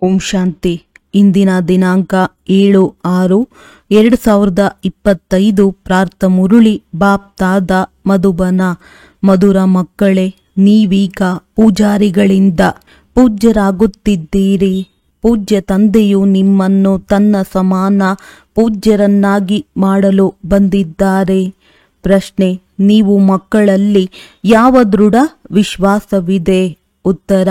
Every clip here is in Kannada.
ಓಂ ಶಾಂತಿ. ಇಂದಿನ ದಿನಾಂಕ 7/6/2025. ಪ್ರಾರ್ಥ ಮುರುಳಿ ಬಾಪ್ ತಾದ ಮಧುಬನ. ಮಧುರ ಮಕ್ಕಳೇ, ನೀವೀಗ ಪೂಜಾರಿಗಳಿಂದ ಪೂಜ್ಯರಾಗುತ್ತಿದ್ದೀರಿ. ಪೂಜ್ಯ ತಂದೆಯು ನಿಮ್ಮನ್ನು ತನ್ನ ಸಮಾನ ಪೂಜ್ಯರನ್ನಾಗಿ ಮಾಡಲು ಬಂದಿದ್ದಾರೆ. ಪ್ರಶ್ನೆ: ನೀವು ಮಕ್ಕಳಲ್ಲಿ ಯಾವ ದೃಢ ವಿಶ್ವಾಸವಿದೆ? ಉತ್ತರ: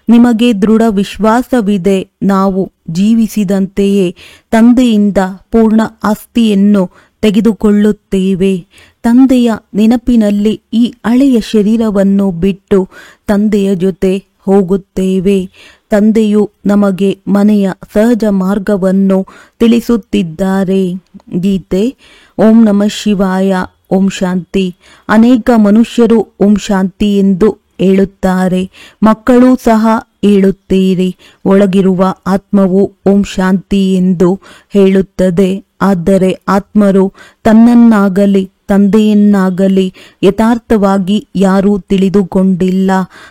ನಿಮಗೆ ದೃಢ ವಿಶ್ವಾಸವಿದೆ. ನಾವು ಜೀವಿಸಿದಂತೆಯೇ ತಂದೆಯಿಂದ ಪೂರ್ಣ ಆಸ್ತಿಯನ್ನು ತೆಗೆದುಕೊಳ್ಳುತ್ತೇವೆ. ತಂದೆಯ ನೆನಪಿನಲ್ಲಿ ಈ ಹಳೆಯ ಶರೀರವನ್ನು ಬಿಟ್ಟು ತಂದೆಯ ಜೊತೆ ಹೋಗುತ್ತೇವೆ. ತಂದೆಯು ನಮಗೆ ಮನೆಯ ಸಹಜ ಮಾರ್ಗವನ್ನು ತಿಳಿಸುತ್ತಿದ್ದಾರೆ. ಗೀತೆ. ಓಂ ನಮಃ ಶಿವಾಯ. ಓಂ ಶಾಂತಿ. ಅನೇಕ ಮನುಷ್ಯರು ಓಂ ಶಾಂತಿ ಎಂದು ಹೇಳುತ್ತಾರೆ. ಮಕ್ಕಳು ಸಹ ಹೇಳುತ್ತೀರಿ. ಒಳಗಿರುವ ಆತ್ಮವು ಓಂ ಶಾಂತಿ ಎಂದು ಹೇಳುತ್ತದೆ. ಆದರೆ ಆತ್ಮರು ತನ್ನನ್ನಾಗಲಿ ತಂದೆಯನ್ನಾಗಲಿ ಯಥಾರ್ಥವಾಗಿ ಯಾರೂ ತಿಳಿದುಕೊಂಡಿಲ್ಲ.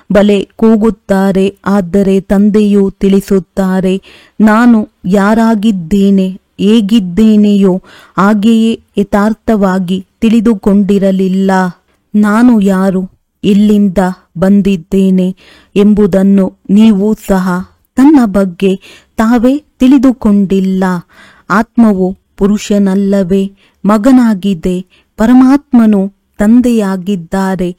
ಬಲೆ ಕೂಗುತ್ತಾರೆ, ಆದರೆ ತಂದೆಯು ತಿಳಿಸುತ್ತಾರೆ. ನಾನು ಯಾರಾಗಿದ್ದೇನೆ, ಹೇಗಿದ್ದೇನೆಯೋ ಹಾಗೆಯೇ ಯಥಾರ್ಥವಾಗಿ ತಿಳಿದುಕೊಂಡಿರಲಿಲ್ಲ. ನಾನು ಯಾರು, ಎಲ್ಲಿಂದ ಬಂದಿದ್ದೇನೆ ಎಂಬುದನ್ನು ನೀವು ಸಹ ತನ್ನ ಬಗ್ಗೆ ತಾವೇ ತಿಳಿದುಕೊಂಡಿಲ್ಲ. ಆತ್ಮವು ಪುರುಷನಲ್ಲವೇ ಮಗನಾಗಿದೆ. ಪರಮಾತ್ಮನು ತಂದೆಯಾಗಿದ್ದಾರೆ.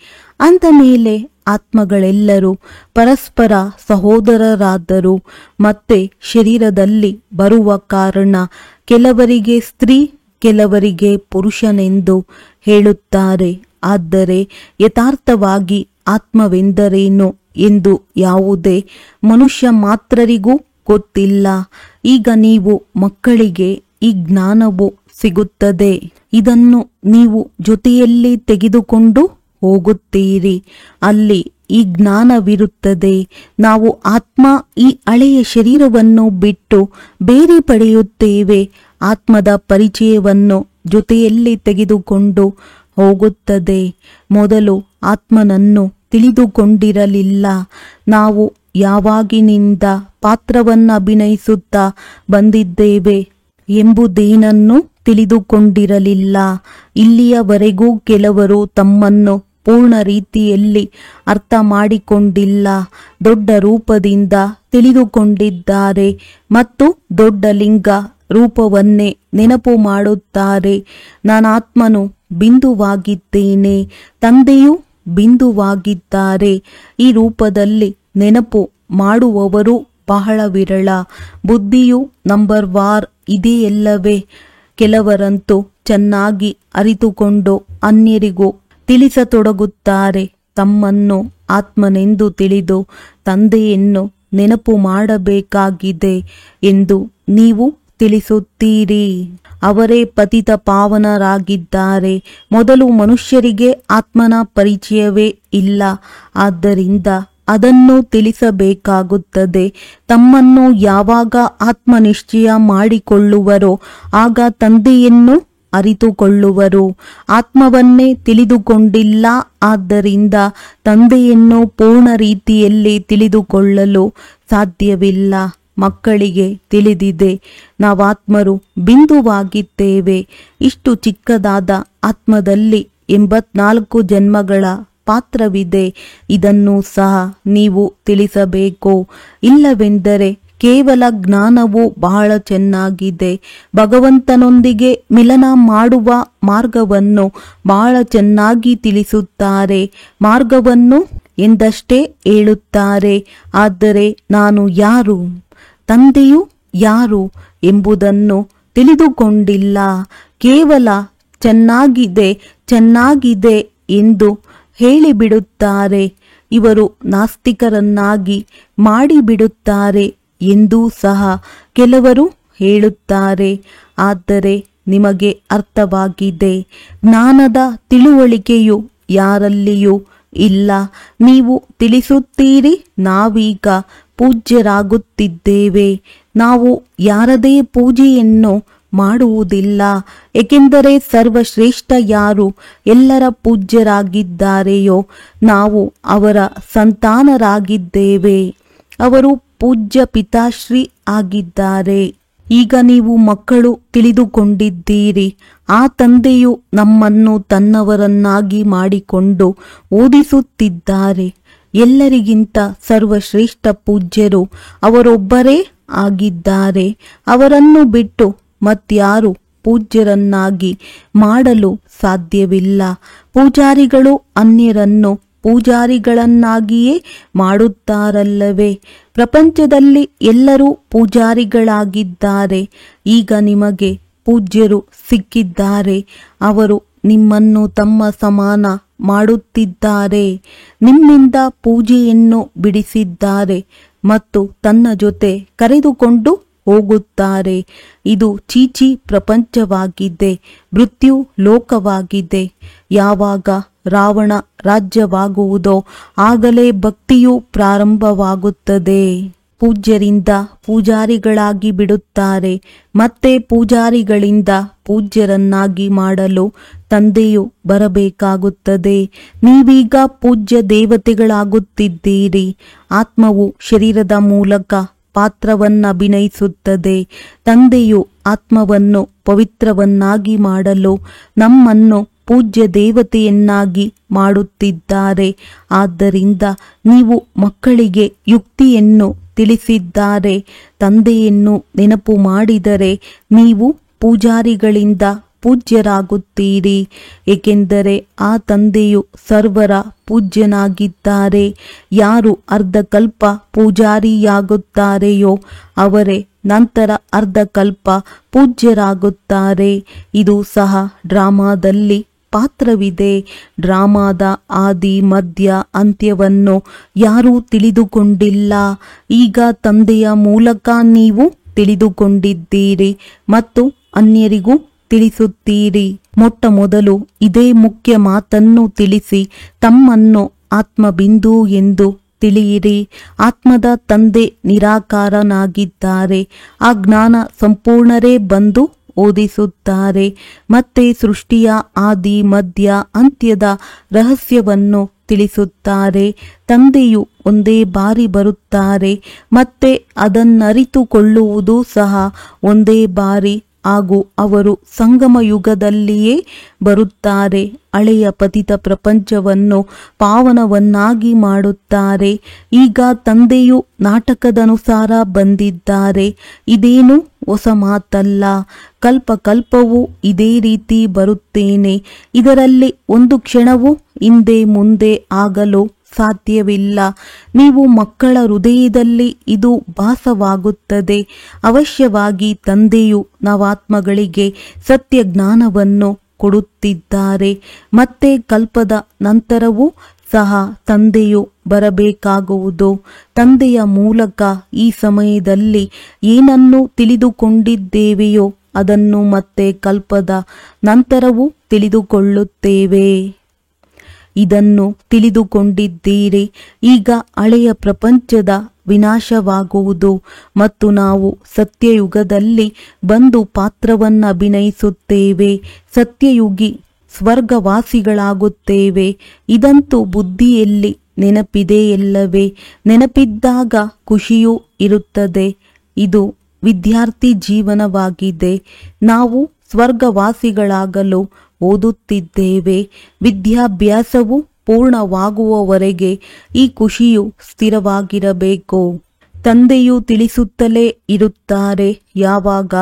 ಅಂದ ಮೇಲೆ ಆತ್ಮಗಳೆಲ್ಲರೂ ಪರಸ್ಪರ ಸಹೋದರರಾದರು. ಮತ್ತೆ ಶರೀರದಲ್ಲಿ ಬರುವ ಕಾರಣ ಕೆಲವರಿಗೆ ಸ್ತ್ರೀ, ಕೆಲವರಿಗೆ ಪುರುಷನೆಂದು ಹೇಳುತ್ತಾರೆ. ಆದರೆ ಯಥಾರ್ಥವಾಗಿ ಆತ್ಮವೆಂದರೇನು ಎಂದು ಯಾವುದೇ ಮನುಷ್ಯ ಮಾತ್ರರಿಗೂ ಗೊತ್ತಿಲ್ಲ. ಈಗ ನೀವು ಮಕ್ಕಳಿಗೆ ಈ ಜ್ಞಾನವು ಸಿಗುತ್ತದೆ. ಇದನ್ನು ನೀವು ಜೊತೆಯಲ್ಲಿ ತೆಗೆದುಕೊಂಡು ಹೋಗುತ್ತೀರಿ. ಅಲ್ಲಿ ಈ ಜ್ಞಾನವಿರುತ್ತದೆ. ನಾವು ಆತ್ಮ ಈ ಹಳೆಯ ಶರೀರವನ್ನು ಬಿಟ್ಟು ಬೇರೆ ಪಡೆಯುತ್ತೇವೆ. ಆತ್ಮದ ಪರಿಚಯವನ್ನು ಜೊತೆಯಲ್ಲಿ ತೆಗೆದುಕೊಂಡು ಹೋಗುತ್ತದೆ. ಮೊದಲು ಆತ್ಮನನ್ನು ತಿಳಿದುಕೊಂಡಿರಲಿಲ್ಲ. ನಾವು ಯಾವಾಗಿನಿಂದ ಪಾತ್ರವನ್ನು ಅಭಿನಯಿಸುತ್ತಾ ಬಂದಿದ್ದೇವೆ ಎಂಬುದೇನನ್ನು ತಿಳಿದುಕೊಂಡಿರಲಿಲ್ಲ. ಇಲ್ಲಿಯವರೆಗೂ ಕೆಲವರು ತಮ್ಮನ್ನು ಪೂರ್ಣ ರೀತಿಯಲ್ಲಿ ಅರ್ಥ ಮಾಡಿಕೊಂಡಿಲ್ಲ. ದೊಡ್ಡ ರೂಪದಿಂದ ತಿಳಿದುಕೊಂಡಿದ್ದಾರೆ ಮತ್ತು ದೊಡ್ಡ ಲಿಂಗ ರೂಪವನ್ನೇ ನೆನಪು ಮಾಡುತ್ತಾರೆ. ನಾನಾತ್ಮನು ಬಿಂದುವಾಗಿದ್ದೇನೆ, ತಂದೆಯು ಬಿಂದುವಾಗಿದ್ದಾರೆ. ಈ ರೂಪದಲ್ಲಿ ನೆನಪು ಮಾಡುವವರು ಬಹಳ ವಿರಳ. ಬುದ್ಧಿಯು ನಂಬರ್ ವಾರ್ ಇದೆಯಲ್ಲವೇ? ಕೆಲವರಂತೂ ಚೆನ್ನಾಗಿ ಅರಿತುಕೊಂಡು ಅನ್ಯರಿಗೂ ತಿಳಿಸತೊಡಗುತ್ತಾರೆ. ತಮ್ಮನ್ನು ಆತ್ಮನೆಂದು ತಿಳಿದು ತಂದೆಯನ್ನು ನೆನಪು ಮಾಡಬೇಕಾಗಿದೆ ಎಂದು ನೀವು ತಿಳಿಸುತ್ತೀರಿ. ಅವರೇ ಪತಿತ ಪಾವನರಾಗಿದ್ದಾರೆ. ಮೊದಲು ಮನುಷ್ಯರಿಗೆ ಆತ್ಮನ ಪರಿಚಯವೇ ಇಲ್ಲ. ಆದ್ದರಿಂದ ಅದನ್ನು ತಿಳಿಸಬೇಕಾಗುತ್ತದೆ. ತಮ್ಮನ್ನು ಯಾವಾಗ ಆತ್ಮನಿಶ್ಚಯ ಮಾಡಿಕೊಳ್ಳುವರೋ ಆಗ ತಂದೆಯನ್ನು ಅರಿತುಕೊಳ್ಳುವರು. ಆತ್ಮವನ್ನೇ ತಿಳಿದುಕೊಂಡಿಲ್ಲ. ಆದ್ದರಿಂದ ತಂದೆಯನ್ನು ಪೂರ್ಣ ರೀತಿಯಲ್ಲಿ ತಿಳಿದುಕೊಳ್ಳಲು ಸಾಧ್ಯವಿಲ್ಲ. ಮಕ್ಕಳಿಗೆ ತಿಳಿದಿದೆ, ನಾವಾತ್ಮರು ಬಿಂದುವಾಗಿದ್ದೇವೆ. ಇಷ್ಟು ಚಿಕ್ಕದಾದ ಆತ್ಮದಲ್ಲಿ 84 ಜನ್ಮಗಳ ಪಾತ್ರವಿದೆ. ಇದನ್ನು ಸಹ ನೀವು ತಿಳಿಸಬೇಕು. ಇಲ್ಲವೆಂದರೆ ಕೇವಲ ಜ್ಞಾನವು ಬಹಳ ಚೆನ್ನಾಗಿದೆ. ಭಗವಂತನೊಂದಿಗೆ ಮಿಲನ ಮಾಡುವ ಮಾರ್ಗವನ್ನು ಬಹಳ ಚೆನ್ನಾಗಿ ತಿಳಿಸುತ್ತಾರೆ. ಮಾರ್ಗವನ್ನು ಎಂದಷ್ಟೇ ಹೇಳುತ್ತಾರೆ. ಆದರೆ ನಾನು ಯಾರು, ತಂದೆಯು ಯಾರು ಎಂಬುದನ್ನು ತಿಳಿದುಕೊಂಡಿಲ್ಲ. ಕೇವಲ ಚೆನ್ನಾಗಿದೆ ಚೆನ್ನಾಗಿದೆ ಎಂದು ಹೇಳಿಬಿಡುತ್ತಾರೆ. ಇವರು ನಾಸ್ತಿಕರನ್ನಾಗಿ ಮಾಡಿಬಿಡುತ್ತಾರೆ ಎಂದೂ ಸಹ ಕೆಲವರು ಹೇಳುತ್ತಾರೆ. ಆದರೆ ನಿಮಗೆ ಅರ್ಥವಾಗಿದೆ, ಜ್ಞಾನದ ತಿಳುವಳಿಕೆಯು ಯಾರಲ್ಲಿಯೂ ಇಲ್ಲ. ನೀವು ತಿಳಿಸುತ್ತೀರಿ, ನಾವೀಗ ಪೂಜ್ಯರಾಗುತ್ತಿದ್ದೇವೆ. ನಾವು ಯಾರದೇ ಪೂಜೆಯನ್ನು ಮಾಡುವುದಿಲ್ಲ. ಏಕೆಂದರೆ ಸರ್ವಶ್ರೇಷ್ಠ ಯಾರು ಎಲ್ಲರ ಪೂಜ್ಯರಾಗಿದ್ದಾರೆಯೋ ನಾವು ಅವರ ಸಂತಾನರಾಗಿದ್ದೇವೆ. ಅವರು ಪೂಜ್ಯ ಪಿತಾಶ್ರೀ ಆಗಿದ್ದಾರೆ. ಈಗ ನೀವು ಮಕ್ಕಳು ತಿಳಿದುಕೊಂಡಿದ್ದೀರಿ. ಆ ತಂದೆಯು ನಮ್ಮನ್ನು ತನ್ನವರನ್ನಾಗಿ ಮಾಡಿಕೊಂಡು ಓದಿಸುತ್ತಿದ್ದಾರೆ. ಎಲ್ಲರಿಗಿಂತ ಸರ್ವಶ್ರೇಷ್ಠ ಪೂಜ್ಯರು ಅವರೊಬ್ಬರೇ ಆಗಿದ್ದಾರೆ. ಅವರನ್ನು ಬಿಟ್ಟು ಮತ್ಯಾರು ಪೂಜ್ಯರನ್ನಾಗಿ ಮಾಡಲು ಸಾಧ್ಯವಿಲ್ಲ. ಪೂಜಾರಿಗಳು ಅನ್ಯರನ್ನು ಪೂಜಾರಿಗಳನ್ನಾಗಿಯೇ ಮಾಡುತ್ತಾರಲ್ಲವೇ? ಪ್ರಪಂಚದಲ್ಲಿ ಎಲ್ಲರೂ ಪೂಜಾರಿಗಳಾಗಿದ್ದಾರೆ. ಈಗ ನಿಮಗೆ ಪೂಜ್ಯರು ಸಿಕ್ಕಿದ್ದಾರೆ. ಅವರು ನಿಮ್ಮನ್ನು ತಮ್ಮ ಸಮಾನ ಮಾಡುತ್ತಿದ್ದಾರೆ. ನಿಮ್ಮಿಂದ ಪೂಜೆಯನ್ನು ಬಿಡಿಸಿದ್ದಾರೆ ಮತ್ತು ತನ್ನ ಜೊತೆ ಕರೆದುಕೊಂಡು ಹೋಗುತ್ತಾರೆ. ಇದು ಚೀಚಿ ಪ್ರಪಂಚವಾಗಿದೆ, ಮೃತ್ಯು ಲೋಕವಾಗಿದೆ. ಯಾವಾಗ ರಾವಣ ರಾಜ್ಯವಾಗುವುದೋ ಆಗಲೇ ಭಕ್ತಿಯು ಪ್ರಾರಂಭವಾಗುತ್ತದೆ. ಪೂಜ್ಯರಿಂದ ಪೂಜಾರಿಗಳಾಗಿ ಬಿಡುತ್ತಾರೆ. ಮತ್ತೆ ಪೂಜಾರಿಗಳಿಂದ ಪೂಜ್ಯರನ್ನಾಗಿ ಮಾಡಲು ತಂದೆಯು ಬರಬೇಕಾಗುತ್ತದೆ. ನೀವೀಗ ಪೂಜ್ಯ ದೇವತೆಗಳಾಗುತ್ತಿದ್ದೀರಿ. ಆತ್ಮವು ಶರೀರದ ಮೂಲಕ ಪಾತ್ರವನ್ನಭಿನಯಿಸುತ್ತದೆ. ತಂದೆಯು ಆತ್ಮವನ್ನು ಪವಿತ್ರವನ್ನಾಗಿ ಮಾಡಲು ನಮ್ಮನ್ನು ಪೂಜ್ಯ ದೇವತೆಯನ್ನಾಗಿ ಮಾಡುತ್ತಿದ್ದಾರೆ. ಆದ್ದರಿಂದ ನೀವು ಮಕ್ಕಳಿಗೆ ಯುಕ್ತಿಯನ್ನು ತಿಳಿಸಿದ್ದಾರೆ. ತಂದೆಯನ್ನು ನೆನಪು ಮಾಡಿದರೆ ನೀವು ಪೂಜಾರಿಗಳಿಂದ ಪೂಜ್ಯರಾಗುತ್ತೀರಿ. ಏಕೆಂದರೆ ಆ ತಂದೆಯು ಸರ್ವರ ಪೂಜ್ಯನಾಗಿದ್ದಾರೆ. ಯಾರು ಅರ್ಧಕಲ್ಪ ಪೂಜಾರಿಯಾಗುತ್ತಾರೆಯೋ ಅವರೇ ನಂತರ ಅರ್ಧಕಲ್ಪ ಪೂಜ್ಯರಾಗುತ್ತಾರೆ. ಇದು ಸಹ ಡ್ರಾಮಾದಲ್ಲಿ ಪಾತ್ರವಿದೆ. ಡ್ರಾಮಾದ ಆದಿ ಮಧ್ಯ ಅಂತ್ಯವನ್ನು ಯಾರೂ ತಿಳಿದುಕೊಂಡಿಲ್ಲ. ಈಗ ತಂದೆಯ ಮೂಲಕ ನೀವು ತಿಳಿದುಕೊಂಡಿದ್ದೀರಿ ಮತ್ತು ಅನ್ಯರಿಗೂ ತಿಳಿಸುತ್ತೀರಿ. ಮೊಟ್ಟ ಮೊದಲು ಇದೇ ಮುಖ್ಯ ಮಾತನ್ನು ತಿಳಿಸಿ ತಮ್ಮನ್ನು ಆತ್ಮಬಿಂದು ಎಂದು ತಿಳಿಯಿರಿ. ಆತ್ಮದ ತಂದೆ ನಿರಾಕಾರನಾಗಿದ್ದಾರೆ. ಆ ಜ್ಞಾನ ಸಂಪೂರ್ಣರೇ ಬಂದು ಓದಿಸುತ್ತಾರೆ. ಮತ್ತೆ ಸೃಷ್ಟಿಯ ಆದಿ ಮಧ್ಯ ಅಂತ್ಯದ ರಹಸ್ಯವನ್ನು ತಿಳಿಸುತ್ತಾರೆ. ತಂದೆಯು ಒಂದೇ ಬಾರಿ ಬರುತ್ತಾರೆ. ಮತ್ತೆ ಅದನ್ನರಿತುಕೊಳ್ಳುವುದು ಸಹ ಒಂದೇ ಬಾರಿ. ಹಾಗೂ ಅವರು ಸಂಗಮ ಯುಗದಲ್ಲಿಯೇ ಬರುತ್ತಾರೆ. ಹಳೆಯ ಪತಿತ ಪ್ರಪಂಚವನ್ನು ಪಾವನವನ್ನಾಗಿ ಮಾಡುತ್ತಾರೆ. ಈಗ ತಂದೆಯು ನಾಟಕದನುಸಾರ ಬಂದಿದ್ದಾರೆ. ಇದೇನು ಹೊಸ ಮಾತಲ್ಲ. ಕಲ್ಪ ಕಲ್ಪವೂ ಇದೇ ರೀತಿ ಬರುತ್ತೇನೆ. ಇದರಲ್ಲಿ ಒಂದು ಕ್ಷಣವೂ ಹಿಂದೆ ಮುಂದೆ ಆಗಲು ಸಾಧ್ಯವಿಲ್ಲ. ನೀವು ಮಕ್ಕಳ ಹೃದಯದಲ್ಲಿ ಇದು ಭಾಸವಾಗುತ್ತದೆ. ಅವಶ್ಯವಾಗಿ ತಂದೆಯು ನವಾತ್ಮಗಳಿಗೆ ಸತ್ಯ ಜ್ಞಾನವನ್ನು ಕೊಡುತ್ತಿದ್ದಾರೆ. ಮತ್ತೆ ಕಲ್ಪದ ನಂತರವೂ ಸಹ ತಂದೆಯು ಬರಬೇಕಾಗುವುದು. ತಂದೆಯ ಮೂಲಕ ಈ ಸಮಯದಲ್ಲಿ ಏನನ್ನು ತಿಳಿದುಕೊಂಡಿದ್ದೇವೆಯೋ ಅದನ್ನು ಮತ್ತೆ ಕಲ್ಪದ ನಂತರವೂ ತಿಳಿದುಕೊಳ್ಳುತ್ತೇವೆ. ಇದನ್ನು ತಿಳಿದುಕೊಂಡಿದ್ದೀರಿ. ಈಗ ಹಳೆಯ ಪ್ರಪಂಚದ ವಿನಾಶವಾಗುವುದು ಮತ್ತು ನಾವು ಸತ್ಯಯುಗದಲ್ಲಿ ಬಂದು ಪಾತ್ರವನ್ನಭಿನಯಿಸುತ್ತೇವೆ. ಸತ್ಯಯುಗಿ ಸ್ವರ್ಗವಾಸಿಗಳಾಗುತ್ತೇವೆ. ಇದಂತೂ ಬುದ್ಧಿಯಲ್ಲಿ ನೆನಪಿದೆಯಲ್ಲವೇ? ನೆನಪಿದ್ದಾಗ ಖುಷಿಯೂ ಇರುತ್ತದೆ. ಇದು ವಿದ್ಯಾರ್ಥಿ ಜೀವನವಾಗಿದೆ. ನಾವು ಸ್ವರ್ಗವಾಸಿಗಳಾಗಲು ಓದುತ್ತಿದ್ದೇವೆ. ವಿದ್ಯಾಭ್ಯಾಸವು ಪೂರ್ಣವಾಗುವವರೆಗೆ ಈ ಖುಷಿಯು ಸ್ಥಿರವಾಗಿರಬೇಕು. ತಂದೆಯು ತಿಳಿಸುತ್ತಲೇ ಇರುತ್ತಾರೆ. ಯಾವಾಗ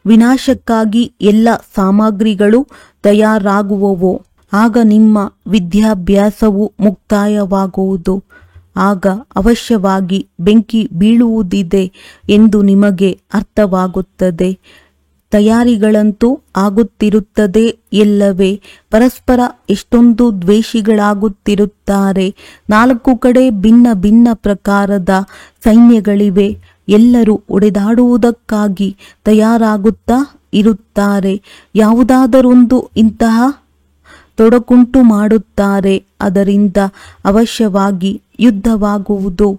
ವಿನಾಶಕ್ಕಾಗಿ ಎಲ್ಲ ಸಾಮಗ್ರಿಗಳು ತಯಾರಾಗುವವೋ ಆಗ ನಿಮ್ಮ ವಿದ್ಯಾಭ್ಯಾಸವು ಮುಕ್ತಾಯವಾಗುವುದು. ಆಗ ಅವಶ್ಯವಾಗಿ ಬೆಂಕಿ ಬೀಳುವುದಿದೆ ಎಂದು ನಿಮಗೆ ಅರ್ಥವಾಗುತ್ತದೆ. ತಯಾರಿಗಳಂತೂ ಆಗುತ್ತಿರುತ್ತದೆ ಎಲ್ಲವೇ? ಪರಸ್ಪರ ಎಷ್ಟೊಂದು ದ್ವೇಷಿಗಳಾಗುತ್ತಿರುತ್ತಾರೆ. 4 ಕಡೆ ಭಿನ್ನ ಭಿನ್ನ ಪ್ರಕಾರದ ಸೈನ್ಯಗಳಿವೆ. ಎಲ್ಲರೂ ಒಡೆದಾಡುವುದಕ್ಕಾಗಿ ತಯಾರಾಗುತ್ತಾ ಇರುತ್ತಾರೆ. ಯಾವುದಾದರೊಂದು ಇಂತಹ ತೊಡಕುಂಟು ಮಾಡುತ್ತಾರೆ. ಅದರಿಂದ ಅವಶ್ಯವಾಗಿ ಯುದ್ಧವಾಗುವುದು.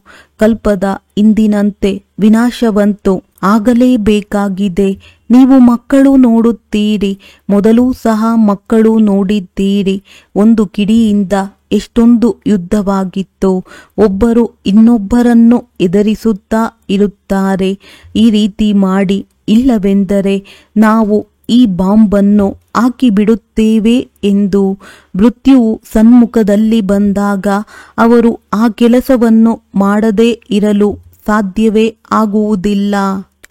ಕಲ್ಪದ ಇಂದಿನಂತೆ ವಿನಾಶವಂತೂ ಆಗಲೇಬೇಕಾಗಿದೆ. ನೀವು ಮಕ್ಕಳು ನೋಡುತ್ತೀರಿ. ಮೊದಲೂ ಸಹ ಮಕ್ಕಳು ನೋಡಿದ್ದೀರಿ. ಒಂದು ಕಿಡಿಯಿಂದ ಎಷ್ಟೊಂದು ಯುದ್ಧವಾಗಿತ್ತು. ಒಬ್ಬರು ಇನ್ನೊಬ್ಬರನ್ನು ಎದುರಿಸುತ್ತಾ ಇರುತ್ತಾರೆ. ಈ ರೀತಿ ಮಾಡಿ ಇಲ್ಲವೆಂದರೆ ನಾವು ಈ ಬಾಂಬನ್ನು ಹಾಕಿಬಿಡುತ್ತೇವೆ ಎಂದು. ಮೃತ್ಯುವು ಸನ್ಮುಖದಲ್ಲಿ ಬಂದಾಗ ಅವರು ಆ ಕೆಲಸವನ್ನು ಮಾಡದೇ ಇರಲು ಸಾಧ್ಯವೇ ಆಗುವುದಿಲ್ಲ.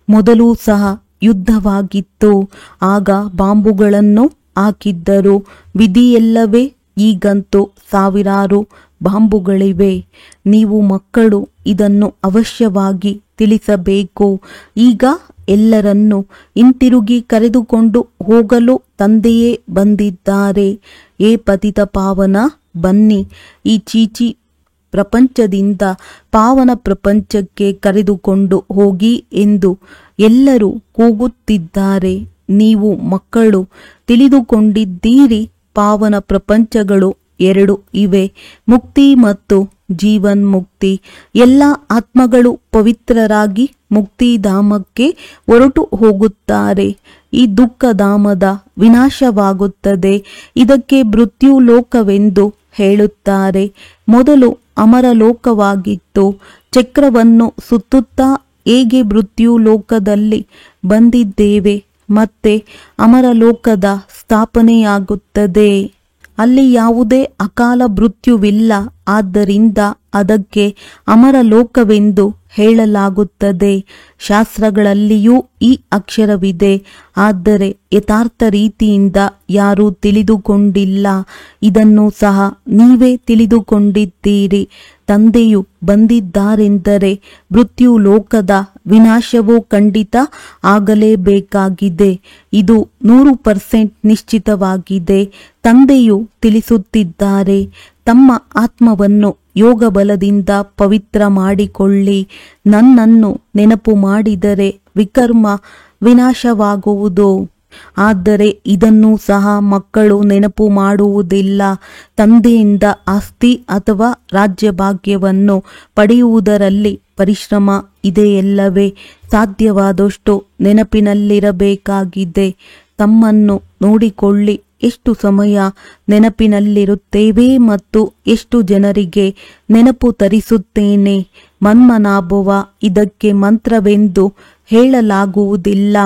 ಮೊದಲು ಸಹ ಯುದ್ಧವಾಗಿತ್ತು, ಆಗ ಬಾಂಬುಗಳನ್ನು ಹಾಕಿದ್ದರು. ವಿಧಿಯಲ್ಲವೇ? ಈಗಂತೂ ಸಾವಿರಾರು ಬಾಂಬುಗಳಿವೆ. ನೀವು ಮಕ್ಕಳು ಇದನ್ನು ಅವಶ್ಯವಾಗಿ ತಿಳಿಸಬೇಕು. ಈಗ ಎಲ್ಲರನ್ನೂ ಹಿಂತಿರುಗಿ ಕರೆದುಕೊಂಡು ಹೋಗಲು ತಂದೆಯೇ ಬಂದಿದ್ದಾರೆ. ಏ ಪತಿತ ಪಾವನ, ಬನ್ನಿ ಈ ಚೀಚಿ ಪ್ರಪಂಚದಿಂದ ಪಾವನ ಪ್ರಪಂಚಕ್ಕೆ ಕರೆದುಕೊಂಡು ಹೋಗಿ ಎಂದು ಎಲ್ಲರೂ ಕೂಗುತ್ತಿದ್ದಾರೆ. ನೀವು ಮಕ್ಕಳು ತಿಳಿದುಕೊಂಡಿದ್ದೀರಿ, ಪಾವನ ಪ್ರಪಂಚಗಳು ಎರಡು ಇವೆ, ಮುಕ್ತಿ ಮತ್ತು ಜೀವನ್ಮುಕ್ತಿ. ಎಲ್ಲ ಆತ್ಮಗಳು ಪವಿತ್ರರಾಗಿ ಮುಕ್ತಿಧಾಮಕ್ಕೆ ಹೊರಟು ಹೋಗುತ್ತಾರೆ. ಈ ದುಃಖಧಾಮದ ವಿನಾಶವಾಗುತ್ತದೆ. ಇದಕ್ಕೆ ಮೃತ್ಯು ಲೋಕವೆಂದು ಹೇಳುತ್ತಾರೆ. ಮೊದಲು ಅಮರಲೋಕವಾಗಿತ್ತು. ಚಕ್ರವನ್ನು ಸುತ್ತುತ್ತಾ ಹೇಗೆ ಮೃತ್ಯು ಲೋಕದಲ್ಲಿ ಬಂದಿದ್ದೇವೆ, ಮತ್ತೆ ಅಮರಲೋಕದ ಸ್ಥಾಪನೆಯಾಗುತ್ತದೆ. ಅಲ್ಲಿ ಯಾವುದೇ ಅಕಾಲ ಮೃತ್ಯುವಿಲ್ಲ. ಆದ್ದರಿಂದ ಅದಕ್ಕೆ ಅಮರಲೋಕವೆಂದು ಹೇಳಲಾಗುತ್ತದೆ. ಶಾಸ್ತ್ರಗಳಲ್ಲಿಯೂ ಈ ಅಕ್ಷರವಿದೆ, ಆದರೆ ಯಥಾರ್ಥ ರೀತಿಯಿಂದ ಯಾರೂ ತಿಳಿದುಕೊಂಡಿಲ್ಲ. ಇದನ್ನು ಸಹ ನೀವೇ ತಿಳಿದುಕೊಂಡಿದ್ದೀರಿ. ತಂದೆಯು ಬಂದಿದ್ದಾರೆಂದರೆ ಮೃತ್ಯು ಲೋಕದ ವಿನಾಶವು ಖಂಡಿತ ಆಗಲೇಬೇಕಾಗಿದೆ. ಇದು 100% ನಿಶ್ಚಿತವಾಗಿದೆ. ತಂದೆಯು ತಿಳಿಸುತ್ತಿದ್ದಾರೆ, ತಮ್ಮ ಆತ್ಮವನ್ನು ಯೋಗ ಬಲದಿಂದ ಪವಿತ್ರ ಮಾಡಿಕೊಳ್ಳಿ. ನನ್ನನ್ನು ನೆನಪು ಮಾಡಿದರೆ ವಿಕರ್ಮ ವಿನಾಶವಾಗುವುದು. ಆದರೆ ಇದನ್ನು ಸಹ ಮಕ್ಕಳು ನೆನಪು ಮಾಡುವುದಿಲ್ಲ. ತಂದೆಯಿಂದ ಆಸ್ತಿ ಅಥವಾ ರಾಜ್ಯಭಾಗ್ಯವನ್ನು ಪಡೆಯುವುದರಲ್ಲಿ ಪರಿಶ್ರಮ ಇದೆಯಲ್ಲವೇ? ಸಾಧ್ಯವಾದಷ್ಟು ನೆನಪಿನಲ್ಲಿರಬೇಕಾಗಿದೆ. ತಮ್ಮನ್ನು ನೋಡಿಕೊಳ್ಳಿ. ಎಷ್ಟು ಸಮಯ ನೆನಪಿನಲ್ಲಿರುತ್ತೇವೆ ಮತ್ತು ಎಷ್ಟು ಜನರಿಗೆ ನೆನಪು ತರಿಸುತ್ತೇನೆ. ಮನ್ಮನಾಭವ ಇದಕ್ಕೆ ಮಂತ್ರವೆಂದು ಹೇಳಲಾಗುವುದಿಲ್ಲ.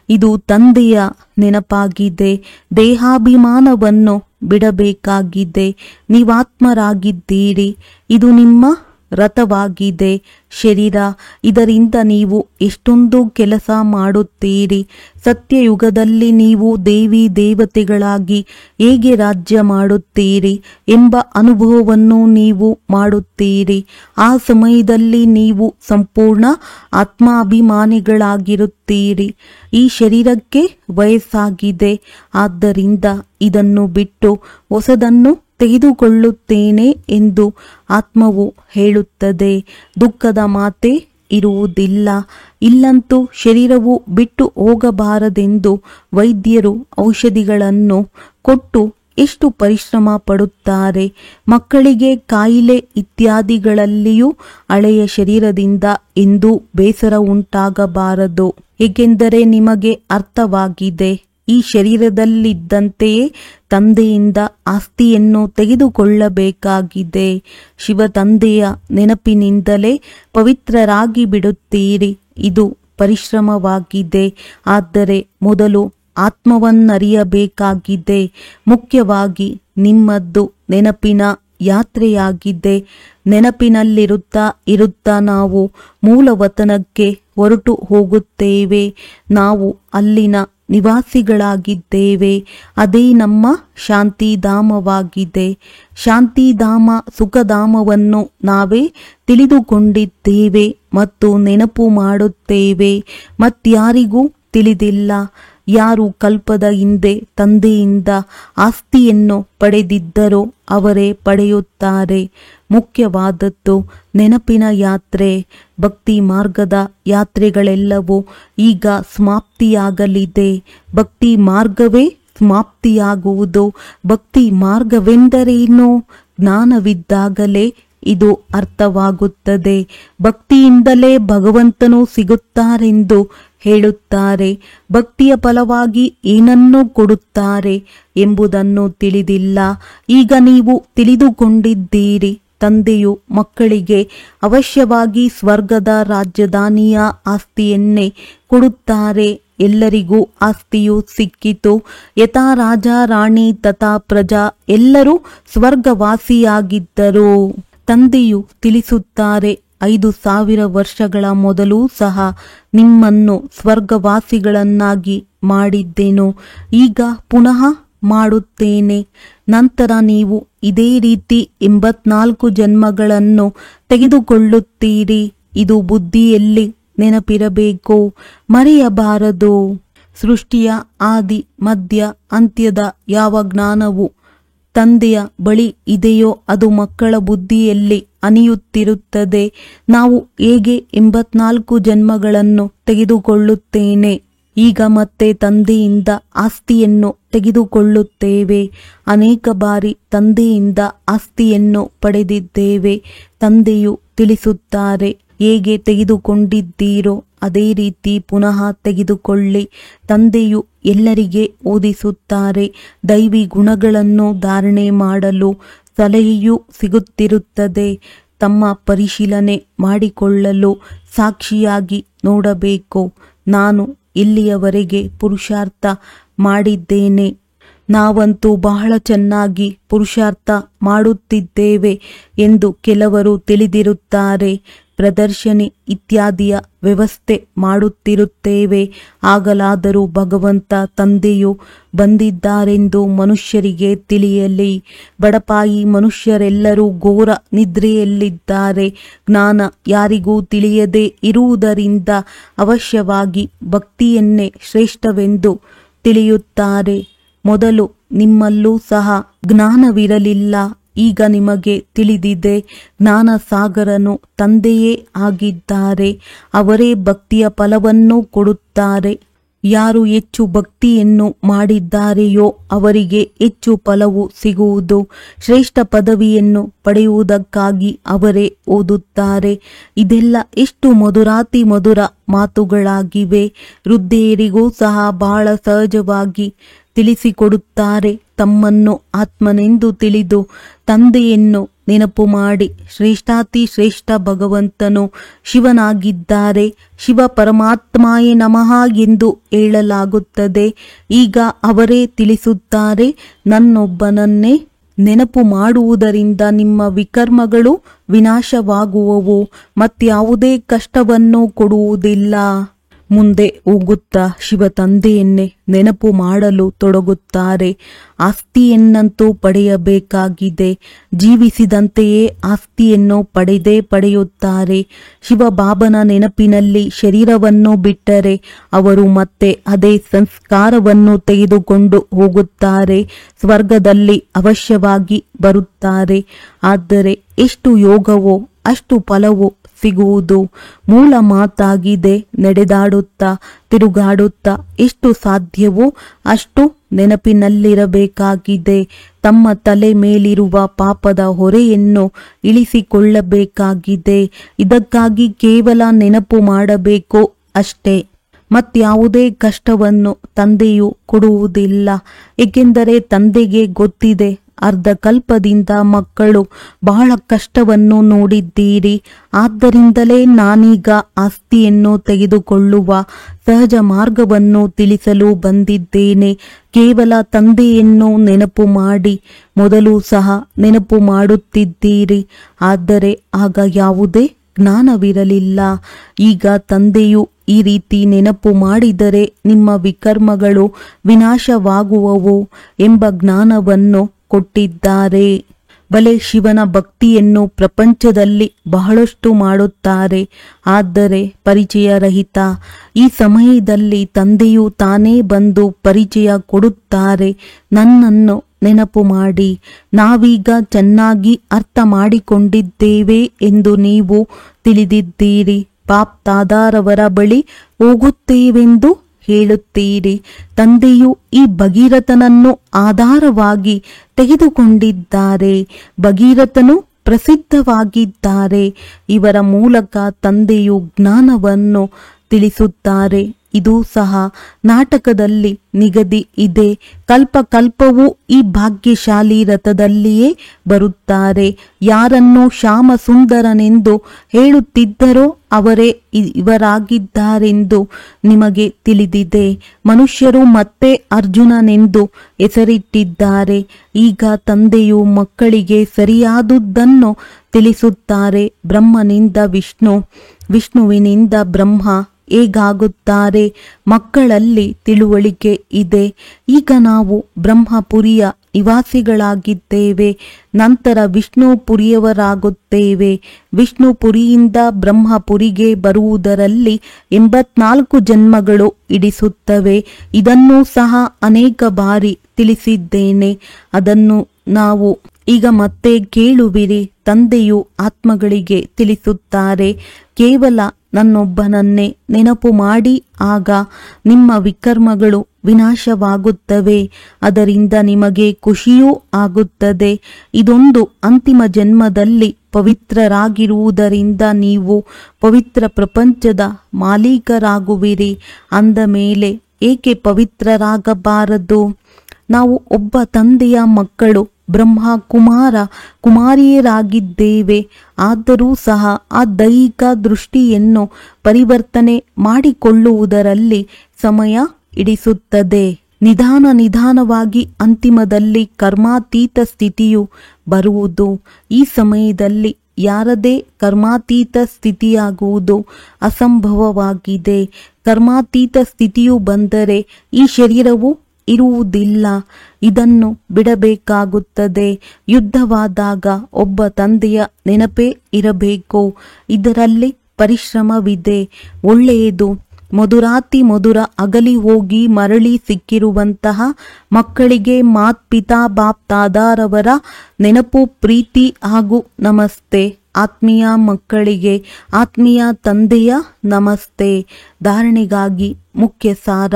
ಇದು ತಂದೆಯ ನೆನಪಾಗಿದೆ. ದೇಹಾಭಿಮಾನವನ್ನು ಬಿಡಬೇಕಾಗಿದೆ. ನೀವಾತ್ಮರಾಗಿದ್ದೀರಿ. ಇದು ನಿಮ್ಮ ರಥವಾಗಿದೆ. ಶರೀರ, ಇದರಿಂದ ನೀವು ಎಷ್ಟೊಂದು ಕೆಲಸ ಮಾಡುತ್ತೀರಿ. ಸತ್ಯಯುಗದಲ್ಲಿ ನೀವು ದೇವಿ ದೇವತೆಗಳಾಗಿ ಹೇಗೆ ರಾಜ್ಯ ಮಾಡುತ್ತೀರಿ ಎಂಬ ಅನುಭವವನ್ನು ನೀವು ಮಾಡುತ್ತೀರಿ. ಆ ಸಮಯದಲ್ಲಿ ನೀವು ಸಂಪೂರ್ಣ ಆತ್ಮಾಭಿಮಾನಿಗಳಾಗಿರುತ್ತೀರಿ. ಈ ಶರೀರಕ್ಕೆ ವಯಸ್ಸಾಗಿದೆ. ಆದ್ದರಿಂದ ಇದನ್ನು ಬಿಟ್ಟು ಹೊಸದನ್ನು ತೆಗೆದುಕೊಳ್ಳುತ್ತೇನೆ ಎಂದು ಆತ್ಮವು ಹೇಳುತ್ತದೆ. ದುಃಖದ ಮಾತೇ ಇರುವುದಿಲ್ಲ. ಇಲ್ಲಂತೂ ಶರೀರವು ಬಿಟ್ಟು ಹೋಗಬಾರದೆಂದು ವೈದ್ಯರು ಔಷಧಿಗಳನ್ನು ಕೊಟ್ಟು ಎಷ್ಟು ಪರಿಶ್ರಮ ಪಡುತ್ತಾರೆ. ಮಕ್ಕಳಿಗೆ ಕಾಯಿಲೆ ಇತ್ಯಾದಿಗಳಲ್ಲಿಯೂ ಹಳೆಯ ಶರೀರದಿಂದ ಎಂದೂ ಬೇಸರ ಉಂಟಾಗಬಾರದು. ಏಕೆಂದರೆ ನಿಮಗೆ ಅರ್ಥವಾಗಿದೆ, ಈ ಶರೀರದಲ್ಲಿದ್ದಂತೆಯೇ ತಂದೆಯಿಂದ ಆಸ್ತಿಯನ್ನು ತೆಗೆದುಕೊಳ್ಳಬೇಕಾಗಿದೆ. ಶಿವ ತಂದೆಯ ನೆನಪಿನಿಂದಲೇ ಪವಿತ್ರರಾಗಿ ಬಿಡುತ್ತೀರಿ. ಇದು ಪರಿಶ್ರಮವಾಗಿದೆ. ಆದರೆ ಮೊದಲು ಆತ್ಮವನ್ನರಿಯಬೇಕಾಗಿದೆ. ಮುಖ್ಯವಾಗಿ ನಿಮ್ಮದ್ದು ನೆನಪಿನ ಯಾತ್ರೆಯಾಗಿದೆ. ನೆನಪಿನಲ್ಲಿರುತ್ತಾ ಇರುತ್ತಾ ನಾವು ಮೂಲವತನಕ್ಕೆ ಹೊರಟು ಹೋಗುತ್ತೇವೆ. ನಾವು ಅಲ್ಲಿನ ನಿವಾಸಿಗಳಾಗಿದ್ದೇವೆ. ಅದೇ ನಮ್ಮ ಶಾಂತಿಧಾಮವಾಗಿದೆ. ಶಾಂತಿಧಾಮ, ಸುಖಧಾಮವನ್ನು ನಾವೇ ತಿಳಿದುಕೊಂಡಿದ್ದೇವೆ ಮತ್ತು ನೆನಪು ಮಾಡುತ್ತೇವೆ. ಮತ್ಯಾರಿಗೂ ತಿಳಿದಿಲ್ಲ. ಯಾರು ಕಲ್ಪದ ಹಿಂದೆ ತಂದೆಯಿಂದ ಆಸ್ತಿಯನ್ನು ಪಡೆದಿದ್ದರೋ ಅವರೇ ಪಡೆಯುತ್ತಾರೆ. ಮುಖ್ಯವಾದದ್ದು ನೆನಪಿನ ಯಾತ್ರೆ. ಭಕ್ತಿ ಮಾರ್ಗದ ಯಾತ್ರೆಗಳೆಲ್ಲವೂ ಈಗ ಸಮಾಪ್ತಿಯಾಗಲಿದೆ. ಭಕ್ತಿ ಮಾರ್ಗವೇ ಸಮಾಪ್ತಿಯಾಗುವುದು. ಭಕ್ತಿ ಮಾರ್ಗವೆಂದರೇನು? ಜ್ಞಾನವಿದ್ದಾಗಲೇ ಇದು ಅರ್ಥವಾಗುತ್ತದೆ. ಭಕ್ತಿಯಿಂದಲೇ ಭಗವಂತನು ಸಿಗುತ್ತಾರೆಂದು ಹೇಳುತ್ತಾರೆ. ಭಕ್ತಿಯ ಫಲವಾಗಿ ಏನನ್ನು ಕೊಡುತ್ತಾರೆ ಎಂಬುದನ್ನು ತಿಳಿದಿಲ್ಲ. ಈಗ ನೀವು ತಿಳಿದುಕೊಂಡಿದ್ದೀರಿ. ತಂದೆಯು ಮಕ್ಕಳಿಗೆ ಅವಶ್ಯವಾಗಿ ಸ್ವರ್ಗದ ರಾಜಧಾನಿಯ ಆಸ್ತಿಯನ್ನೇ ಕೊಡುತ್ತಾರೆ. ಎಲ್ಲರಿಗೂ ಆಸ್ತಿಯು ಸಿಕ್ಕಿತು. ಯಥಾ ರಾಜ ರಾಣಿ ತಥಾ ಪ್ರಜಾ, ಎಲ್ಲರೂ ಸ್ವರ್ಗವಾಸಿಯಾಗಿದ್ದರು. ತಂದೆಯು ತಿಳಿಸುತ್ತಾರೆ, 5000 ವರ್ಷಗಳ ಮೊದಲು ಸಹ ನಿಮ್ಮನ್ನು ಸ್ವರ್ಗವಾಸಿಗಳನ್ನಾಗಿ ಮಾಡಿದ್ದೆನು. ಈಗ ಪುನಃ ಮಾಡುತ್ತೇನೆ. ನಂತರ ನೀವು ಇದೇ ರೀತಿ 84 ಜನ್ಮಗಳನ್ನು ತೆಗೆದುಕೊಳ್ಳುತ್ತೀರಿ. ಇದು ಬುದ್ಧಿಯಲ್ಲಿ ನೆನಪಿರಬೇಕು, ಮರೆಯಬಾರದು. ಸೃಷ್ಟಿಯ ಆದಿ ಮಧ್ಯ ಅಂತ್ಯದ ಯಾವ ಜ್ಞಾನವು ತಂದೆಯ ಬಳಿ ಇದೆಯೋ ಅದು ಮಕ್ಕಳ ಬುದ್ಧಿಯಲ್ಲಿ ಅನಿಯುತ್ತಿರುತ್ತದೆ. ನಾವು ಹೇಗೆ 84 ಜನ್ಮಗಳನ್ನು ತೆಗೆದುಕೊಳ್ಳುತ್ತೇನೆ. ಈಗ ಮತ್ತೆ ತಂದೆಯಿಂದ ಆಸ್ತಿಯನ್ನು ತೆಗೆದುಕೊಳ್ಳುತ್ತೇವೆ. ಅನೇಕ ಬಾರಿ ತಂದೆಯಿಂದ ಆಸ್ತಿಯನ್ನು ಪಡೆದಿದ್ದೇವೆ. ತಂದೆಯು ತಿಳಿಸುತ್ತಾರೆ, ಹೇಗೆ ತೆಗೆದುಕೊಂಡಿದ್ದೀರೋ ಅದೇ ರೀತಿ ಪುನಃ ತೆಗೆದುಕೊಳ್ಳಿ. ತಂದೆಯು ಎಲ್ಲರಿಗೆ ಓದಿಸುತ್ತಾರೆ. ದೈವಿ ಗುಣಗಳನ್ನು ಧಾರಣೆ ಮಾಡಲು ಸಲಹೆಯೂ ಸಿಗುತ್ತಿರುತ್ತದೆ. ತಮ್ಮ ಪರಿಶೀಲನೆ ಮಾಡಿಕೊಳ್ಳಲು ಸಾಕ್ಷಿಯಾಗಿ ನೋಡಬೇಕು. ನಾನು ಇಲ್ಲಿಯವರೆಗೆ ಪುರುಷಾರ್ಥ ಮಾಡಿದ್ದೇನೆ. ನಾವಂತೂ ಬಹಳ ಚೆನ್ನಾಗಿ ಪುರುಷಾರ್ಥ ಮಾಡುತ್ತಿದ್ದೇವೆ ಎಂದು ಕೆಲವರು ತಿಳಿದಿರುತ್ತಾರೆ. ಪ್ರದರ್ಶನಿ ಇತ್ಯಾದಿಯ ವ್ಯವಸ್ಥೆ ಮಾಡುತ್ತಿರುತ್ತೇವೆ. ಆಗಲಾದರೂ ಭಗವಂತ ತಂದೆಯು ಬಂದಿದ್ದಾರೆಂದು ಮನುಷ್ಯರಿಗೆ ತಿಳಿಯಲಿ. ಬಡಪಾಯಿ ಮನುಷ್ಯರೆಲ್ಲರೂ ಘೋರ ನಿದ್ರೆಯಲ್ಲಿದ್ದಾರೆ. ಜ್ಞಾನ ಯಾರಿಗೂ ತಿಳಿಯದೇ ಇರುವುದರಿಂದ ಅವಶ್ಯವಾಗಿ ಭಕ್ತಿಯನ್ನೇ ಶ್ರೇಷ್ಠವೆಂದು ತಿಳಿಯುತ್ತಾರೆ. ಮೊದಲು ನಿಮ್ಮಲ್ಲೂ ಸಹ ಜ್ಞಾನವಿರಲಿಲ್ಲ. ಈಗ ನಿಮಗೆ ತಿಳಿದಿದೆ. ಜ್ಞಾನ ಸಾಗರನು ತಂದೆಯೇ ಆಗಿದ್ದಾರೆ. ಅವರೇ ಭಕ್ತಿಯ ಫಲವನ್ನು ಕೊಡುತ್ತಾರೆ. ಯಾರು ಹೆಚ್ಚು ಭಕ್ತಿಯನ್ನು ಮಾಡಿದ್ದಾರೆಯೋ ಅವರಿಗೆ ಹೆಚ್ಚು ಫಲವು ಸಿಗುವುದು. ಶ್ರೇಷ್ಠ ಪದವಿಯನ್ನು ಪಡೆಯುವುದಕ್ಕಾಗಿ ಅವರೇ ಓದುತ್ತಾರೆ. ಇದೆಲ್ಲ ಎಷ್ಟು ಮಧುರಾತಿ ಮಧುರ ಮಾತುಗಳಾಗಿವೆ. ವೃದ್ಧೆಯರಿಗೂ ಸಹ ಬಹಳ ಸಹಜವಾಗಿ ತಿಳಿಸಿಕೊಡುತ್ತಾರೆ. ತಮ್ಮನ್ನು ಆತ್ಮನೆಂದು ತಿಳಿದು ತಂದೆಯನ್ನು ನೆನಪು ಮಾಡಿ ಶ್ರೇಷ್ಠಾತಿ ಶ್ರೇಷ್ಠ ಭಗವಂತನು ಶಿವನಾಗಿದ್ದಾರೆ. ಶಿವ ಪರಮಾತ್ಮಾಯೇ ನಮಃ ಎಂದು ಹೇಳಲಾಗುತ್ತದೆ. ಈಗ ಅವರೇ ತಿಳಿಸುತ್ತಾರೆ, ನನ್ನೊಬ್ಬನನ್ನೇ ನೆನಪು ಮಾಡುವುದರಿಂದ ನಿಮ್ಮ ವಿಕರ್ಮಗಳು ವಿನಾಶವಾಗುವವು. ಮತ್ಯಾವುದೇ ಕಷ್ಟವನ್ನು ಕೊಡುವುದಿಲ್ಲ. ಮುಂದೆ ಹೋಗುತ್ತಾ ಶಿವ ತಂದೆಯನ್ನೇ ನೆನಪು ಮಾಡಲು ತೊಡಗುತ್ತಾರೆ. ಆಸ್ತಿಯನ್ನಂತೂ ಪಡೆಯಬೇಕಾಗಿದೆ. ಜೀವಿಸಿದಂತೆಯೇ ಆಸ್ತಿಯನ್ನು ಪಡೆದೇ ಪಡೆಯುತ್ತಾರೆ. ಶಿವಬಾಬನ ನೆನಪಿನಲ್ಲಿ ಶರೀರವನ್ನು ಬಿಟ್ಟರೆ ಅವರು ಮತ್ತೆ ಅದೇ ಸಂಸ್ಕಾರವನ್ನು ತೆಗೆದುಕೊಂಡು ಹೋಗುತ್ತಾರೆ. ಸ್ವರ್ಗದಲ್ಲಿ ಅವಶ್ಯವಾಗಿ ಬರುತ್ತಾರೆ. ಆದರೆ ಎಷ್ಟು ಯೋಗವೋ ಅಷ್ಟು ಫಲವು ಸಿಗುವುದು. ಮೂಲ ಮಾತಾಗಿದೆ. ನಡೆದಾಡುತ್ತಾ ತಿರುಗಾಡುತ್ತಾ ಎಷ್ಟು ಸಾಧ್ಯವೋ ಅಷ್ಟು ನೆನಪಿನಲ್ಲಿರಬೇಕಾಗಿದೆ. ತಮ್ಮ ತಲೆ ಮೇಲಿರುವ ಪಾಪದ ಹೊರೆಯನ್ನು ಇಳಿಸಿಕೊಳ್ಳಬೇಕಾಗಿದೆ. ಇದಕ್ಕಾಗಿ ಕೇವಲ ನೆನಪು ಮಾಡಬೇಕು ಅಷ್ಟೇ. ಮತ್ಯಾವುದೇ ಕಷ್ಟವನ್ನು ತಂದೆಯು ಕೊಡುವುದಿಲ್ಲ. ಏಕೆಂದರೆ ತಂದೆಗೆ ಗೊತ್ತಿದೆ, ಅರ್ಧ ಕಲ್ಪದಿಂದ ಮಕ್ಕಳು ಬಹಳ ಕಷ್ಟವನ್ನು ನೋಡಿದ್ದೀರಿ. ಆದ್ದರಿಂದಲೇ ನಾನೀಗ ಆಸ್ತಿಯನ್ನು ತೆಗೆದುಕೊಳ್ಳುವ ಸಹಜ ಮಾರ್ಗವನ್ನು ತಿಳಿಸಲು ಬಂದಿದ್ದೇನೆ. ಕೇವಲ ತಂದೆಯನ್ನು ನೆನಪು ಮಾಡಿ. ಮೊದಲು ಸಹ ನೆನಪು ಮಾಡುತ್ತಿದ್ದೀರಿ, ಆದರೆ ಆಗ ಯಾವುದೇ ಜ್ಞಾನವಿರಲಿಲ್ಲ. ಈಗ ತಂದೆಯು ಈ ರೀತಿ ನೆನಪು ಮಾಡಿದರೆ ನಿಮ್ಮ ವಿಕರ್ಮಗಳು ವಿನಾಶವಾಗುವವು ಎಂಬ ಜ್ಞಾನವನ್ನು ಕೊಟ್ಟಿದ್ದಾರೆ. ಬಲೆ ಶಿವನ ಭಕ್ತಿಯನ್ನು ಪ್ರಪಂಚದಲ್ಲಿ ಬಹಳಷ್ಟು ಮಾಡುತ್ತಾರೆ, ಆದರೆ ಪರಿಚಯ ರಹಿತ. ಈ ಸಮಯದಲ್ಲಿ ತಂದೆಯು ತಾನೇ ಬಂದು ಪರಿಚಯ ಕೊಡುತ್ತಾರೆ. ನನ್ನನ್ನು ನೆನಪು ಮಾಡಿ. ನಾವೀಗ ಚೆನ್ನಾಗಿ ಅರ್ಥ ಮಾಡಿಕೊಂಡಿದ್ದೇವೆ ಎಂದು ನೀವು ತಿಳಿದಿದ್ದೀರಿ. ಪಾಪ್ ದಾದಾರವರ ಬಳಿ ಹೋಗುತ್ತೇವೆಂದು ಹೇಳುತ್ತೀರಿ. ತಂದೆಯು ಈ ಭಗೀರಥನನ್ನು ಆಧಾರವಾಗಿ ತೆಗೆದುಕೊಂಡಿದ್ದಾರೆ. ಭಗೀರಥನು ಪ್ರಸಿದ್ಧವಾಗಿದ್ದಾರೆ. ಇವರ ಮೂಲಕ ತಂದೆಯು ಜ್ಞಾನವನ್ನು ತಿಳಿಸುತ್ತಾರೆ. ಇದು ಸಹ ನಾಟಕದಲ್ಲಿ ನಿಗದಿ ಇದೆ. ಕಲ್ಪಕಲ್ಪವೂ ಈ ಭಾಗ್ಯಶಾಲಿ ರಥದಲ್ಲಿಯೇ ಬರುತ್ತಾರೆ. ಯಾರನ್ನು ಶ್ಯಾಮ ಸುಂದರನೆಂದು ಹೇಳುತ್ತಿದ್ದರೋ ಅವರೇ ಇವರಾಗಿದ್ದಾರೆಂದು ನಿಮಗೆ ತಿಳಿದಿದೆ. ಮನುಷ್ಯರು ಮತ್ತೆ ಅರ್ಜುನನೆಂದು ಹೆಸರಿಟ್ಟಿದ್ದಾರೆ. ಈಗ ತಂದೆಯು ಮಕ್ಕಳಿಗೆ ಸರಿಯಾದುದನ್ನು ತಿಳಿಸುತ್ತಾರೆ. ಬ್ರಹ್ಮನಿಂದ ವಿಷ್ಣು, ವಿಷ್ಣುವಿನಿಂದ ಬ್ರಹ್ಮ ಹೇಗಾಗುತ್ತಾರೆ? ಮಕ್ಕಳಲ್ಲಿ ತಿಳುವಳಿಕೆ ಇದೆ. ಈಗ ನಾವು ಬ್ರಹ್ಮಪುರಿಯ ನಿವಾಸಿಗಳಾಗಿದ್ದೇವೆ, ನಂತರ ವಿಷ್ಣುಪುರಿಯವರಾಗುತ್ತೇವೆ. ವಿಷ್ಣುಪುರಿಯಿಂದ ಬ್ರಹ್ಮಪುರಿಗೆ ಬರುವುದರಲ್ಲಿ 84 ಜನ್ಮಗಳು ಹಿಡಿಸುತ್ತವೆ. ಇದನ್ನೂ ಸಹ ಅನೇಕ ಬಾರಿ ತಿಳಿಸಿದ್ದೇನೆ. ಅದನ್ನು ನಾವು ಈಗ ಮತ್ತೆ ಕೇಳುವಿರಿ. ತಂದೆಯು ಆತ್ಮಗಳಿಗೆ ತಿಳಿಸುತ್ತಾರೆ, ಕೇವಲ ನನ್ನೊಬ್ಬನನ್ನೇ ನೆನಪು ಮಾಡಿ, ಆಗ ನಿಮ್ಮ ವಿಕರ್ಮಗಳು ವಿನಾಶವಾಗುತ್ತವೆ. ಅದರಿಂದ ನಿಮಗೆ ಖುಷಿಯೂ ಆಗುತ್ತದೆ. ಇದೊಂದು ಅಂತಿಮ ಜನ್ಮದಲ್ಲಿ ಪವಿತ್ರರಾಗಿರುವುದರಿಂದ ನೀವು ಪವಿತ್ರ ಪ್ರಪಂಚದ ಮಾಲೀಕರಾಗುವಿರಿ. ಅಂದ ಮೇಲೆ ಏಕೆ ಪವಿತ್ರರಾಗಬಾರದು? ನಾವು ಒಬ್ಬ ತಂದೆಯ ಮಕ್ಕಳು, ಬ್ರಹ್ಮ ಕುಮಾರ ಕುಮಾರಿಯರಾಗಿದ್ದೇವೆ. ಆದರೂ ಸಹ ಆ ದೈಹಿಕ ದೃಷ್ಟಿಯನ್ನು ಪರಿವರ್ತನೆ ಮಾಡಿಕೊಳ್ಳುವುದರಲ್ಲಿ ಸಮಯ ಹಿಡಿಸುತ್ತದೆ. ನಿಧಾನವಾಗಿ ಅಂತಿಮದಲ್ಲಿ ಕರ್ಮಾತೀತ ಸ್ಥಿತಿಯು ಬರುವುದು. ಈ ಸಮಯದಲ್ಲಿ ಯಾರದೇ ಕರ್ಮಾತೀತ ಸ್ಥಿತಿಯಾಗುವುದು ಅಸಂಭವವಾಗಿದೆ. ಕರ್ಮಾತೀತ ಸ್ಥಿತಿಯು ಬಂದರೆ ಈ ಶರೀರವು ಇರುವುದಿಲ್ಲ. ಇದನ್ನು ಬಿಡಬೇಕಾಗುತ್ತದೆ. ಯುದ್ಧವಾದಾಗ ಒಬ್ಬ ತಂದೆಯ ನೆನಪೇ ಇರಬೇಕು. ಇದರಲ್ಲಿ ಪರಿಶ್ರಮವಿದೆ. ಒಳ್ಳೆಯದು. ಮಧುರಾತಿ ಮಧುರ ಅಗಲಿ ಹೋಗಿ ಮರಳಿ ಸಿಕ್ಕಿರುವಂತಹ ಮಕ್ಕಳಿಗೆ ಮಾತ್ಪಿತಾ ಬಾಪ್ ತಾದಾರವರ ನೆನಪು, ಪ್ರೀತಿ ಹಾಗೂ ನಮಸ್ತೆ. ಆತ್ಮೀಯ ಮಕ್ಕಳಿಗೆ ಆತ್ಮೀಯ ತಂದೆಯ ನಮಸ್ತೆ. ಧಾರಣೆಗಾಗಿ ಮುಖ್ಯ ಸಾರ: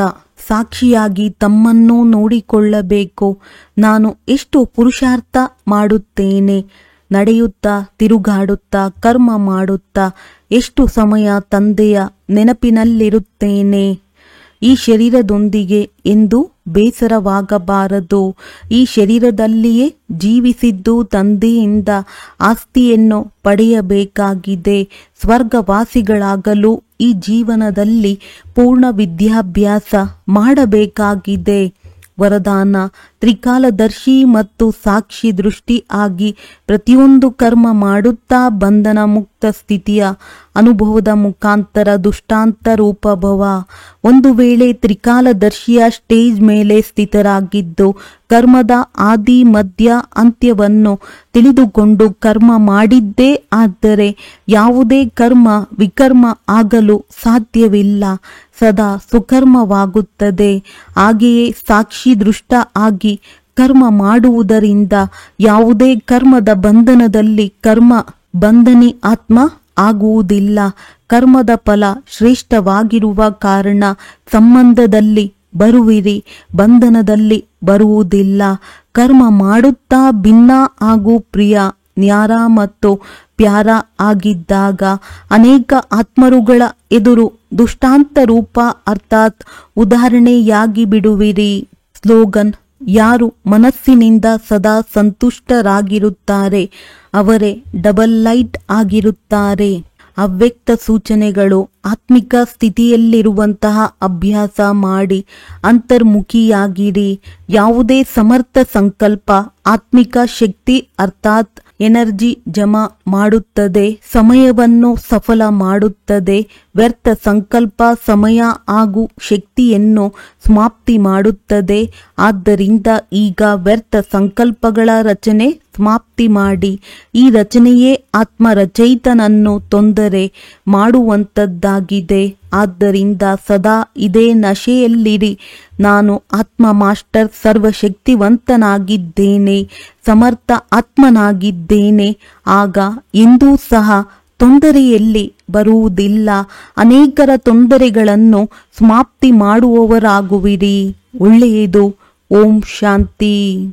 ಸಾಕ್ಷಿಯಾಗಿ ತಮ್ಮನ್ನು ನೋಡಿಕೊಳ್ಳಬೇಕು. ನಾನು ಎಷ್ಟು ಪುರುಷಾರ್ಥ ಮಾಡುತ್ತೇನೆ. ನಡೆಯುತ್ತಾ, ತಿರುಗಾಡುತ್ತಾ, ಕರ್ಮ ಮಾಡುತ್ತಾ ಎಷ್ಟು ಸಮಯ ತಂದೆಯ ನೆನಪಿನಲ್ಲಿರುತ್ತೇನೆ. ಈ ಶರೀರದೊಂದಿಗೆ ಎಂದು ಬೇಸರವಾಗಬಾರದು. ಈ ಶರೀರದಲ್ಲಿಯೇ ಜೀವಿಸಿದ್ದು ತಂದೆಯಿಂದ ಆಸ್ತಿಯನ್ನು ಪಡೆಯಬೇಕಾಗಿದೆ. ಸ್ವರ್ಗವಾಸಿಗಳಾಗಲು ಈ ಜೀವನದಲ್ಲಿ ಪೂರ್ಣ ವಿದ್ಯಾಭ್ಯಾಸ ಮಾಡಬೇಕಾಗಿದೆ. ವರದಾನ: ತ್ರಿಕಾಲದರ್ಶಿ ಮತ್ತು ಸಾಕ್ಷಿ ದೃಷ್ಟಿ ಆಗಿ ಪ್ರತಿಯೊಂದು ಕರ್ಮ ಮಾಡುತ್ತಾ ಬಂಧನ ಮುಕ್ತ ಸ್ಥಿತಿಯ ಅನುಭವದ ಮುಖಾಂತರ ದುಷ್ಟಾಂತ ರೂಪಭವ. ಒಂದು ವೇಳೆ ತ್ರಿಕಾಲದರ್ಶಿಯ ಸ್ಟೇಜ್ ಮೇಲೆ ಸ್ಥಿತರಾಗಿದ್ದು ಕರ್ಮದ ಆದಿ ಮಧ್ಯ ಅಂತ್ಯವನ್ನು ತಿಳಿದುಕೊಂಡು ಕರ್ಮ ಮಾಡಿದ್ದೇ ಆದರೆ ಯಾವುದೇ ಕರ್ಮ ವಿಕರ್ಮ ಆಗಲು ಸಾಧ್ಯವಿಲ್ಲ. ಸದಾ ಸುಕರ್ಮವಾಗುತ್ತದೆ. ಹಾಗೆಯೇ ಸಾಕ್ಷಿ ದೃಷ್ಟ ಆಗಿ ಕರ್ಮ ಮಾಡುವುದರಿಂದ ಯಾವುದೇ ಕರ್ಮದ ಬಂಧನದಲ್ಲಿ ಕರ್ಮ ಬಂಧನಿ ಆತ್ಮ ಆಗುವುದಿಲ್ಲ. ಕರ್ಮದ ಫಲ ಶ್ರೇಷ್ಠವಾಗಿರುವ ಕಾರಣ ಸಂಬಂಧದಲ್ಲಿ ಬರುವಿರಿ, ಬಂಧನದಲ್ಲಿ ಬರುವುದಿಲ್ಲ. ಕರ್ಮ ಮಾಡುತ್ತಾ ಭಿನ್ನ ಹಾಗೂ ಪ್ರಿಯ, ನ್ಯಾರ ಮತ್ತು ಪ್ಯಾರ ಆಗಿದ್ದಾಗ ಅನೇಕ ಆತ್ಮರುಗಳ ಎದುರು ದುಷ್ಟಾಂತ ರೂಪ ಅರ್ಥಾತ್ ಉದಾಹರಣೆಯಾಗಿ ಬಿಡುವಿರಿ. ಸ್ಲೋಗನ್: ಯಾರು ಮನಸ್ಸಿನಿಂದ ಸದಾ ಸಂತುಷ್ಟರಾಗಿರುತ್ತಾರೆ ಅವರೇ ಡಬಲ್ ಲೈಟ್ ಆಗಿರುತ್ತಾರೆ. ಅವ್ಯಕ್ತ ಸೂಚನೆಗಳು: ಆತ್ಮಿಕ ಸ್ಥಿತಿಯಲ್ಲಿರುವಂತಹ ಅಭ್ಯಾಸ ಮಾಡಿ ಅಂತರ್ಮುಖಿಯಾಗಿರಿ. ಯಾವುದೇ ಸಮರ್ಥ ಸಂಕಲ್ಪ ಆತ್ಮಿಕ ಶಕ್ತಿ ಅರ್ಥಾತ್ ಎನರ್ಜಿ ಜಮಾ ಮಾಡುತ್ತದೆ, ಸಮಯವನ್ನು ಸಫಲ ಮಾಡುತ್ತದೆ. ವ್ಯರ್ಥ ಸಂಕಲ್ಪ ಸಮಯ ಹಾಗೂ ಶಕ್ತಿಯನ್ನು ಸಮಾಪ್ತಿ ಮಾಡುತ್ತದೆ. ಆದ್ದರಿಂದ ಈಗ ವ್ಯರ್ಥ ಸಂಕಲ್ಪಗಳ ರಚನೆ ಸಮಾಪ್ತಿ ಮಾಡಿ. ಈ ರಚನೆಯೇ ಆತ್ಮರಚಯಿತನನ್ನು ತೊಂದರೆ ಮಾಡುವಂಥದ್ದಾಗಿದೆ. ಆದ್ದರಿಂದ ಸದಾ ಇದೇ ನಶೆಯಲ್ಲಿರಿ. ನಾನು ಆತ್ಮ ಮಾಸ್ಟರ್ ಸರ್ವಶಕ್ತಿವಂತನಾಗಿದ್ದೇನೆ, ಸಮರ್ಥ ಆತ್ಮನಾಗಿದ್ದೇನೆ. ಆಗ ಎಂದೂ ಸಹ ತೊಂದರೆಯಲ್ಲಿ ಬರುವುದಿಲ್ಲ. ಅನೇಕರ ತೊಂದರೆಗಳನ್ನು ಸಮಾಪ್ತಿ ಮಾಡುವವರಾಗುವಿರಿ. ಒಳ್ಳೆಯದು. ಓಂ ಶಾಂತಿ.